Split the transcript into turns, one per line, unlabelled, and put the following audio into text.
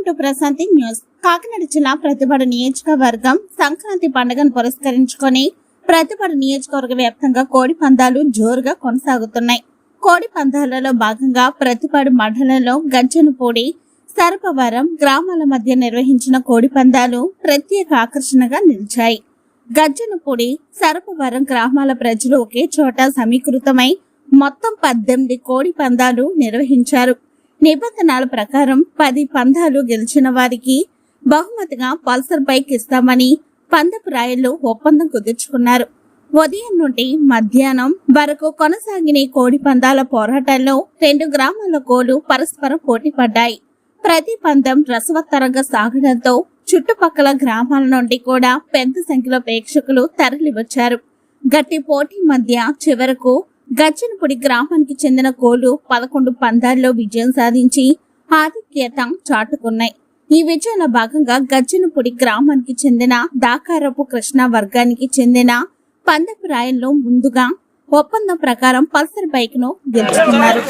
To Prashanti news. Kakinada జిల్లా ప్రతిపాడు నియోజకవర్గం సంక్రాంతి పండుగను పురస్కరించుకొని ప్రతిపాడు నియోజకవర్గ వ్యాప్తంగా కోడి పందాలు జోరుగా కొనసాగుతున్నాయి. కోడి పందాలలో భాగంగా ప్రతిపాడు మండలంలో గజ్జనపూడి, సరపవరం గ్రామాల మధ్య నిర్వహించిన కోడి పందాలు ప్రత్యేక ఆకర్షణగా నిలిచాయి. గజ్జనపూడి, సరపవరం గ్రామాల ప్రజలు ఒకే చోట సమీకృతమై మొత్తం 18 కోడి పందాలు నిర్వహించారు. నిబంధనల ప్రకారం 10 పందాలు గెలిచిన వారికి బహుమతిగా పల్సర్ బైక్ ఇస్తామని పందపు రాయల్లో ఒప్పందం కుదుర్చుకున్నారు. ఉదయం నుండి మధ్యాహ్నం వరకు కొనసాగిన కోడి పందాల పోరాటాల్లో 2 గ్రామాల కోళ్లు పరస్పరం పోటీ పడ్డాయి. ప్రతి పందెం రసవత్తరంగా సాగడంతో చుట్టుపక్కల గ్రామాల నుండి కూడా పెద్ద సంఖ్యలో ప్రేక్షకులు తరలివచ్చారు. గట్టి పోటీ మధ్య చివరకు గజ్జనపూడి గ్రామానికి చెందిన కోళ్లు 11 పందాల్లో విజయం సాధించి ఆధిక్యత చాటుకున్నాయి. ఈ విజయంలో భాగంగా గజ్జనపూడి గ్రామానికి చెందిన దాకారపు కృష్ణ వర్గానికి చెందిన పందపు రాయల్లో ముందుగా ఒప్పందం ప్రకారం పల్సర్ బైక్ ను గెలుచుకున్నారు.